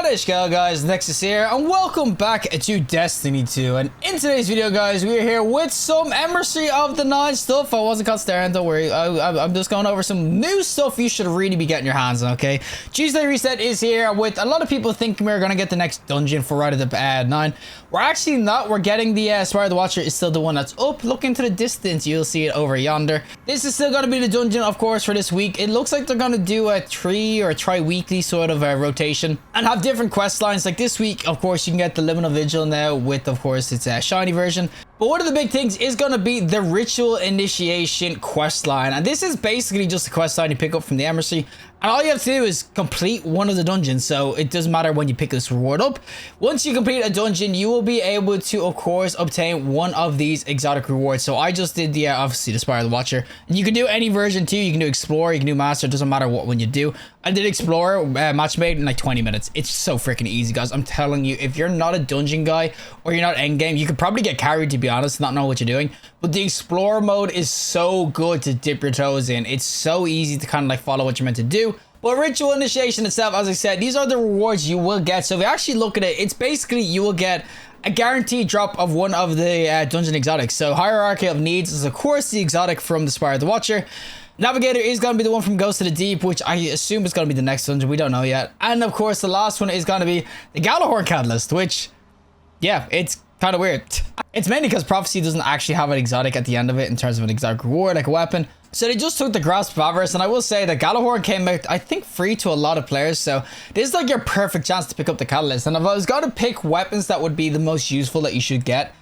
What is going on, guys? Nexas here, and welcome back to Destiny 2. And in today's video, guys, we're here with some Heresey of the Night stuff. I wasn't caught staring, don't worry. I'm just going over some new stuff you should really be getting your hands on, okay? Tuesday Reset is here with a lot of people thinking we're going to get the next dungeon for Rite of the 9. We're actually not. We're getting the Spire of the Watcher is still the one that's up. Look into the distance. You'll see it over yonder. This is still going to be the dungeon, of course, for this week. It looks like they're going to do a tri-weekly sort of rotation and have different quest lines. Like this week, of course, you can get the Liminal Vigil now with, of course, it's a shiny version. But one of the big things is going to be the Ritual Initiation quest line. And this is basically just a quest line you pick up from the Heresey. And all you have to do is complete one of the dungeons. So it doesn't matter when you pick this reward up. Once you complete a dungeon, you will be able to, of course, obtain one of these exotic rewards. So I just did the, obviously, the Spire of the Watcher. And you can do any version too. You can do Explorer, you can do Master. It doesn't matter what one you do. I did Explorer, match made in like 20 minutes. It's so freaking easy, guys. I'm telling you, if you're not a dungeon guy or you're not endgame, you could probably get carried, to be honest, not know what you're doing. But the Explorer mode is so good to dip your toes in. It's so easy to kind of like follow what you're meant to do. But Ritual Initiation itself, as I said, these are the rewards you will get. So if you actually look at it, it's basically you will get a guaranteed drop of one of the dungeon exotics. So Hierarchy of Needs is, of course, the exotic from the Spire of the Watcher. Navigator is going to be the one from Ghost of the Deep, which I assume is going to be the next dungeon. We don't know yet. And, of course, the last one is going to be the Galahorn Catalyst, which, yeah, it's kind of weird. It's mainly because Prophecy doesn't actually have an exotic at the end of it in terms of an exotic reward, like a weapon. So they just took the Grasp of Avarice, and I will say that Galahorn came out, I think, free to a lot of players. So this is like your perfect chance to pick up the Catalyst. And if I was going to pick weapons that would be the most useful that you should get,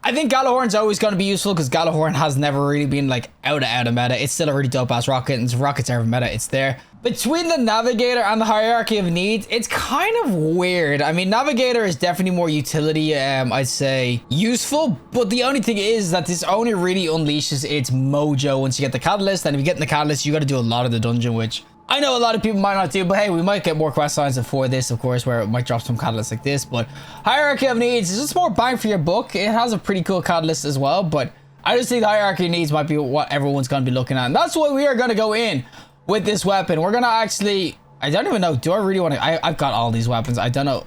I think Galahorn's always going to be useful because Galahorn has never really been like out of meta. It's still a really dope ass rocket, and rockets are meta. It's there. Between the Navigator and the Hierarchy of Needs, it's kind of weird. I mean, Navigator is definitely more utility, I'd say, useful. But the only thing is that this only really unleashes its mojo once you get the Catalyst. And if you get in the Catalyst, you got to do a lot of the dungeon, which I know a lot of people might not do, but hey, we might get more quest lines before this, of course, where it might drop some catalysts like this. But Hierarchy of Needs is just more bang for your buck. It has a pretty cool catalyst as well, but I just think the Hierarchy of Needs might be what everyone's going to be looking at. And that's why we are going to go in with this weapon. We're going to actually, I don't even know, do I really want to, I've got all these weapons. I don't know.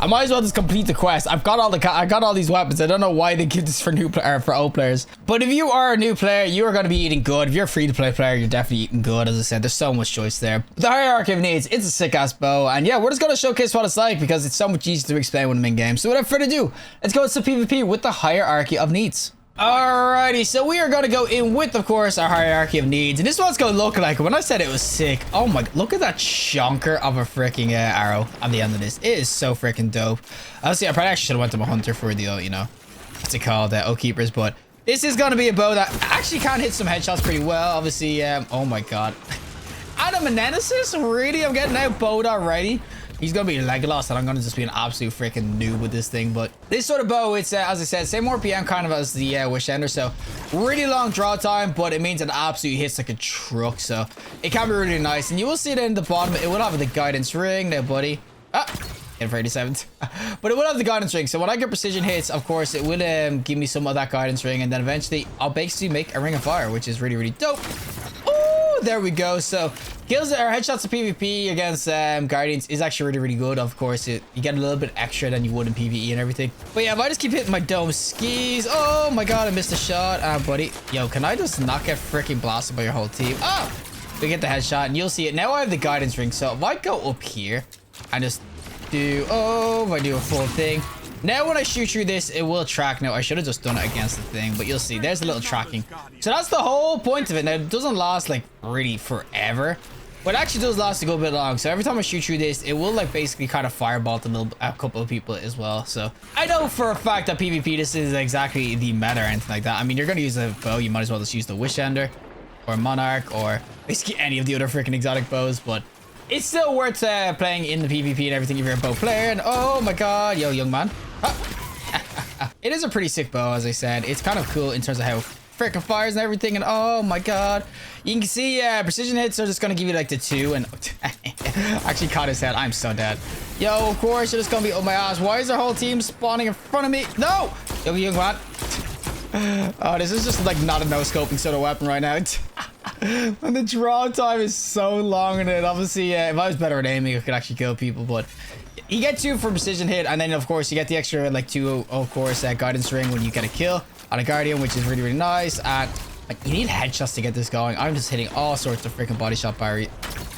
I might as well just complete the quest. I got all these weapons. I don't know why they give this for new for old players. But if you are a new player, you are going to be eating good. If you're a free-to-play player, you're definitely eating good. As I said, there's so much choice there. The Hierarchy of Needs, it's a sick-ass bow. And yeah, we're just going to showcase what it's like because it's so much easier to explain when I'm in game. So without further ado, let's go into PvP with the Hierarchy of Needs. Alrighty, so we are going to go in with, of course, our Hierarchy of Needs. And this is what it's going to look like. When I said it was sick, oh my, look at that chonker of a freaking arrow on the end of this. It is so freaking dope. Honestly, I probably actually should have went to my hunter for the, you know, what's it called, Oak Keepers. But this is going to be a bow that actually can hit some headshots pretty well. Obviously, oh my god. Adam and Nemesis? Really? I'm getting outbowed already? He's going to be Legolas, and I'm going to just be an absolute freaking noob with this thing. But this sort of bow, it's, as I said, same RPM kind of as the Wish Ender. So really long draw time, but it means it absolutely hits like a truck. So it can be really nice. And you will see it in the bottom. It will have the guidance ring now, buddy. Ah, in 37th. But it will have the guidance ring. So when I get precision hits, of course, it will give me some of that guidance ring. And then eventually, I'll basically make a ring of fire, which is really, really dope. Oh, there we go. So kills or headshots of PvP against Guardians is actually really, really good. Of course, you get a little bit extra than you would in PvE and everything. But yeah, if I just keep hitting my dome skis, oh my god, I missed a shot. Buddy, yo, can I just not get freaking blasted by your whole team? Oh, we get the headshot, and you'll see it. Now I have the guidance ring. So if I go up here and just do, oh, if I do a full thing. Now when I shoot through this, it will track. Now I should have just done it against the thing, but you'll see there's a little tracking. So that's the whole point of it. Now it doesn't last like really forever, but it actually does last a good bit long. So every time I shoot through this, it will like basically kind of fireball a couple of people as well. So I know for a fact that PvP this is exactly the meta or anything like that. I mean, you're going to use a bow, you might as well just use the Wish Ender or Monarch or basically any of the other freaking exotic bows, but it's still worth playing in the PvP and everything if you're a bow player. And oh my god, yo, young man. It is a pretty sick bow, as I said. It's kind of cool in terms of how freaking fires and everything. And oh my god, you can see precision hits are just gonna give you like the 2. And actually caught his head. I'm so dead. Yo, of course you're just gonna be oh my ass. Why is their whole team spawning in front of me? No, yo, young man. Oh, this is just like not a no scoping sort of weapon right now. And the draw time is so long, and obviously, if I was better at aiming, I could actually kill people. But you get 2 for precision hit, and then of course you get the extra like 2, of course, guidance ring when you get a kill on a guardian, which is really, really nice. And like, you need headshots to get this going. I'm just hitting all sorts of freaking body shot barrier.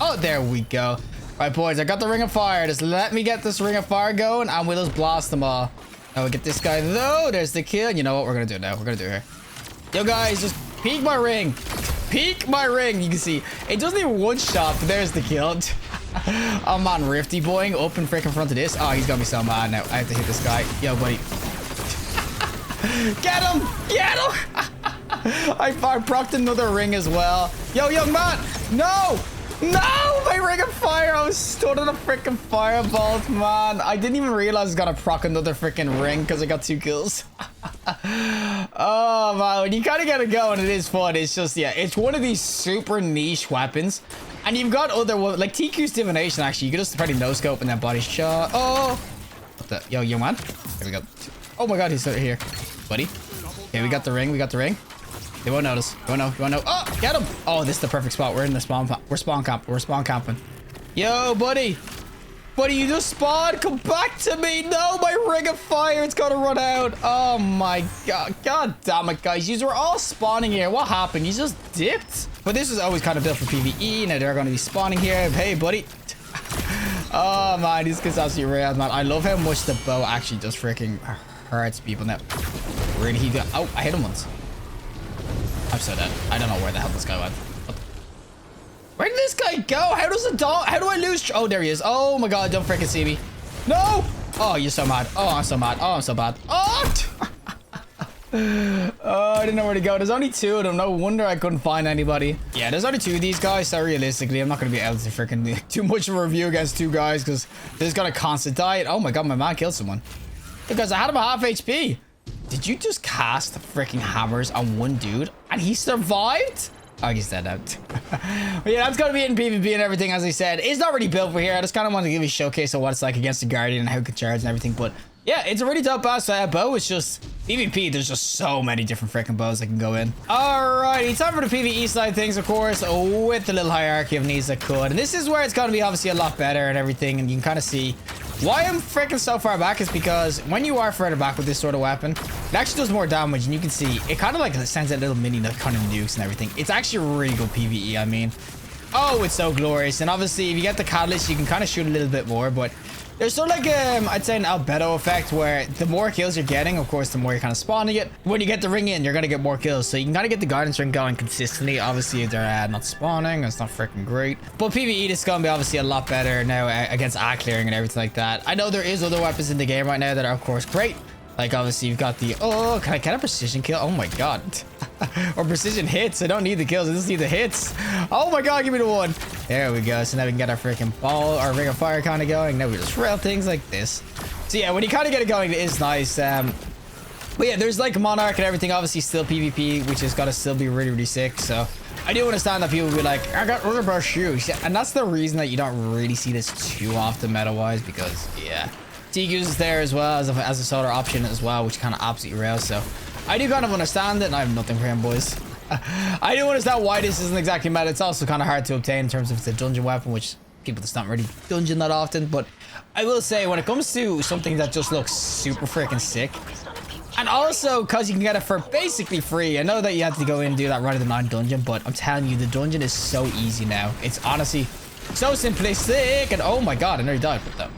Oh, there we go. Right, boys, I got the ring of fire. Just let me get this ring of fire going, and we'll just blast them all. Now we get this guy though. There's the kill. You know what we're gonna do now? We're gonna do it here. Yo, guys, just peek my ring. Peek my ring. You can see it doesn't even one shot, but there's the kill. Oh man, Rifty boy up in freaking front of this. Oh, he's gonna be so mad now. I have to hit this guy. Yo, buddy. Get him! Get him! I procced another ring as well. Yo, young man! No! No! My ring of fire! I was stood on a freaking firebolt, man. I didn't even realize I was gonna proc another freaking ring because I got 2 kills. Oh man, when you kind of get it going, it is fun. It's just, yeah, it's one of these super niche weapons. And you've got other ones, like TQ's divination, actually. You can just probably no scope and then body shot. Oh! What the? Yo, young man. Here we go. Oh my god, he's here. Buddy. Okay, we got the ring. We got the ring. They won't notice. You won't know. Oh, get him. Oh, this is the perfect spot. We're in the spawn. We're spawn camping. Yo, buddy. Buddy, you just spawned. Come back to me. No, my ring of fire. It's going to run out. Oh, my God. God damn it, guys. You were all spawning here. What happened? You just dipped. But this is always kind of built for PvE. Now they're going to be spawning here. Hey, buddy. Oh, man. This gets absolutely real, man. I love how much the bow actually just freaking hurts people now. Where did he go? Oh, I hit him once. I'm so dead. I don't know where the hell this guy went. Where did this guy go? How does the dog? How do I lose? Oh, there he is. Oh my god, don't freaking see me. No! Oh, you're so mad. Oh, I'm so mad. Oh, I'm so bad. Oh! Oh, I didn't know where to go. There's only 2 of them. No wonder I couldn't find anybody. Yeah, there's only 2 of these guys. So realistically, I'm not going to be able to freaking do too much of a review against 2 guys because there's got a constant diet. Oh my god, my man killed someone. Because I had him at half HP. Did you just cast freaking hammers on one dude and he survived? Oh, he's dead out. But yeah, that's going to be in PvP and everything, as I said. It's not really built for here. I just kind of wanted to give you a showcase of what it's like against the Guardian and how it can charge and everything. But yeah, it's a really dope boss bow. It's just PvP. There's just so many different freaking bows that can go in. Alrighty, time for the PvE side of things, of course, with the little hierarchy of needs that could. And this is where it's going to be obviously a lot better and everything. And you can kind of see why I'm freaking so far back is because when you are further back with this sort of weapon, it actually does more damage, and you can see it kind of like sends out little mini kind of nukes and everything. It's actually really good PvE, I mean. Oh, it's so glorious. And obviously, if you get the catalyst, you can kind of shoot a little bit more, but there's sort of like, I'd say an albedo effect where the more kills you're getting, of course, the more you're kind of spawning it. When you get the ring in, you're going to get more kills. So you can kind of get the guidance ring going consistently. Obviously, if they're not spawning, it's not freaking great. But PvE is going to be obviously a lot better now against clearing and everything like that. I know there is other weapons in the game right now that are, of course, great. Like, obviously, you've got the... Oh, can I get a precision kill? Oh, my God. Or precision hits. I don't need the kills. I just need the hits. Oh, my God. Give me the one. There we go. So now we can get our freaking ball, our ring of fire kind of going. Now we just rail things like this. So, yeah, when you kind of get it going, it is nice. But, yeah, there's, like, Monarch and everything. Obviously, still PvP, which is got to still be really, really sick. So, I do understand that people will be like, I got rubber shoes. Yeah, and that's the reason that you don't really see this too often meta-wise because, yeah... TQ's is there as well as a solar option as well, which kind of absolutely rails. So I do kind of understand it, and I have nothing for him, boys. I do understand why this isn't exactly meta. It's also kind of hard to obtain in terms of it's a dungeon weapon, which people just not really dungeon that often. But I will say, when it comes to something that just looks super freaking sick, and also because you can get it for basically free. I know that you have to go in and do that Rite of the 9 dungeon, but I'm telling you, the dungeon is so easy now. It's honestly so simplistic, and oh my god, I nearly died with them.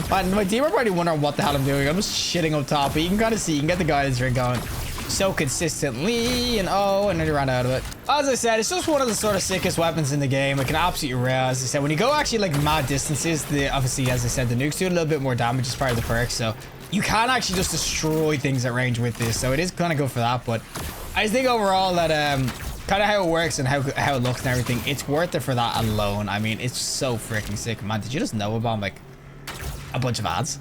Man, my team are probably wondering what the hell I'm doing. I'm just shitting up top, but you can kind of see, you can get the guidance ring going so consistently, and oh, and then you ran out of it. As I said, it's just one of the sort of sickest weapons in the game. It can absolutely rail, as I said. When you go actually like mad distances, obviously, as I said, the nukes do a little bit more damage as part of the perk, so you can actually just destroy things at range with this, so it is kind of good for that. But I just think overall that kind of how it works and how it looks and everything, it's worth it for that alone. I mean, it's so freaking sick, man. Did you just know about like a bunch of ads?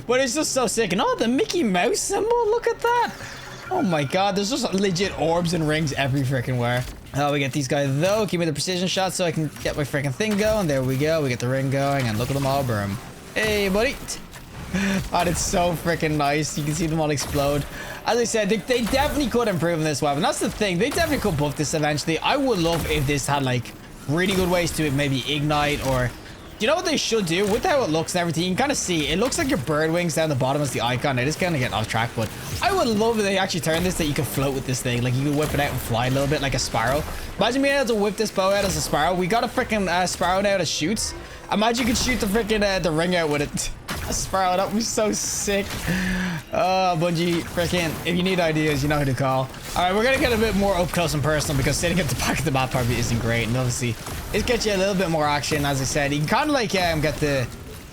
But it's just so sick. And oh, the Mickey Mouse symbol, look at that. Oh my god, there's just legit orbs and rings every freaking where. Oh, we get these guys though. Give me the precision shot so I can get my freaking thing going. There we go. We get the ring going, and look at them all burn. Hey, buddy. And it's so freaking nice. You can see them all explode. As I said, they definitely could improve on this weapon. That's the thing. They definitely could buff this eventually. I would love if this had like really good ways to maybe ignite, or you know what they should do with how it looks and everything. You can kind of see it looks like your bird wings down the bottom as the icon. It is kind of getting off track, but I would love if they actually turn this that you could float with this thing. Like you could whip it out and fly a little bit like a sparrow. Imagine being able to whip this bow out as a sparrow. We got a freaking sparrow now that shoots. Imagine you could shoot the freaking the ring out with it. A sparrow, that would be so sick. Oh, Bungie, freaking, if you need ideas, you know who to call. All right, we're gonna get a bit more up close and personal because sitting at the back of the map probably isn't great. And obviously, it gets you a little bit more action. As I said, you can kind of like get the,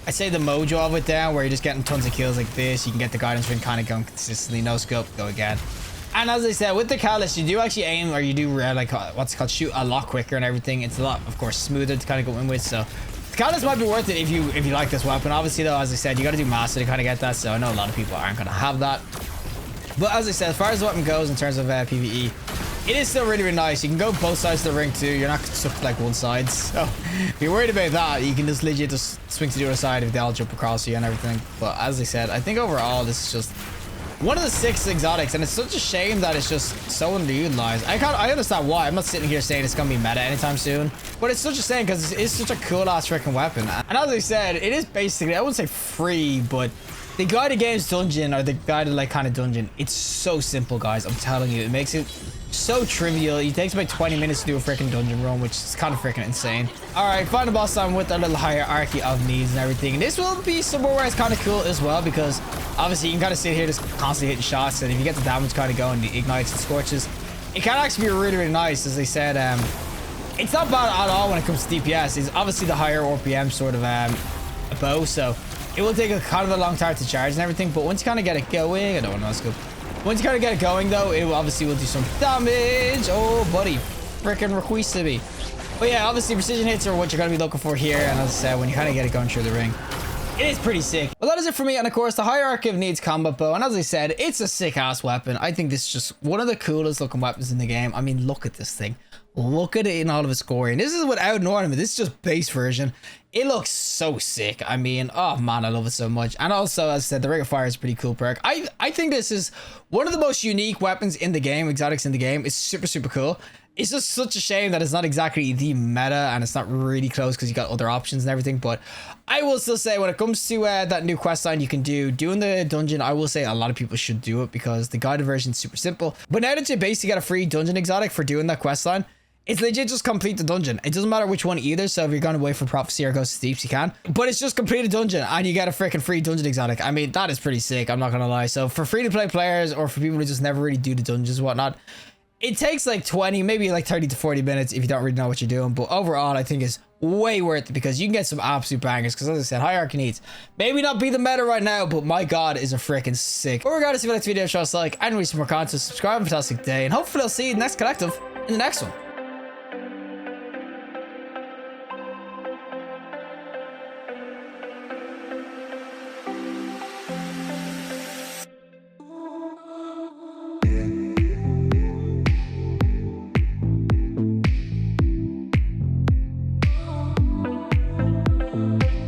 I'd say the mojo of it down, where you're just getting tons of kills like this. You can get the guidance ring kind of going consistently. No scope, go again. And as I said, with the catalyst, you do actually aim, or you do like what's called shoot a lot quicker and everything. It's a lot, of course, smoother to kind of go in with. So the catalyst might be worth it if you like this weapon. Obviously, though, as I said, you got to do master to kind of get that. So I know a lot of people aren't going to have that. But as I said, as far as the weapon goes in terms of PvE, it is still really, really nice. You can go both sides of the ring too. You're not stuck to like one side. So if you're worried about that, you can just legit just swing to the other side if they all jump across you and everything. But as I said, I think overall this is just one of the 6 exotics, and it's such a shame that it's just so underutilized. I understand why. I'm not sitting here saying it's gonna be meta anytime soon, but it's such a shame because it's such a cool ass freaking weapon. And as I said, it is basically, I wouldn't say free, but the guided games dungeon, or the guided like kind of dungeon, it's so simple, guys. I'm telling you, it makes it so trivial. It takes about 20 minutes to do a freaking dungeon run, which is kind of freaking insane. All right, final boss time with a little hierarchy of needs and everything. And this will be somewhere where it's kind of cool as well, because obviously you can kind of sit here just constantly hitting shots, and if you get the damage kind of going, the ignites and scorches, it can actually be really, really nice. As I said, it's not bad at all when it comes to DPS. It's obviously the higher RPM sort of a bow, so it will take a kind of a long time to charge and everything, but once you kind of get it going, I don't know, let's go. Once you kind of get it going, though, it will obviously do some damage. Oh, buddy, freaking request to me. But yeah, obviously precision hits are what you're going to be looking for here, and as I said, when you kind of get it going through the ring, it is pretty sick. Well, that is it for me, and of course, the hierarchy of needs combat bow, and as I said, it's a sick-ass weapon. I think this is just one of the coolest looking weapons in the game. I mean, look at this thing. Look at it in all of its glory. And this is without an ornament. This is just base version. It looks so sick. I mean, oh man, I love it so much. And also, as I said, the Ring of Fire is a pretty cool perk. I think this is one of the most unique weapons in the game, exotics in the game. It's super, super cool. It's just such a shame that it's not exactly the meta, and it's not really close because you got other options and everything. But I will still say, when it comes to that new questline you can do, doing the dungeon, I will say a lot of people should do it because the guided version is super simple. But now that you basically get a free dungeon exotic for doing that questline, it's legit just complete the dungeon. It doesn't matter which one either. So if you're going to wait for Prophecy or Ghost of Steeps, you can. But it's just complete a dungeon and you get a freaking free dungeon exotic. I mean, that is pretty sick. I'm not going to lie. So for free-to-play players, or for people who just never really do the dungeons and whatnot, it takes like 20, maybe like 30 to 40 minutes if you don't really know what you're doing. But overall, I think it's way worth it because you can get some absolute bangers. Because as I said, hierarchy needs maybe not be the meta right now, but my god, is a freaking sick. But regardless, if you like this video, show us a like and read some more content, subscribe. Fantastic day, and hopefully I'll see you in the next collective in the next one.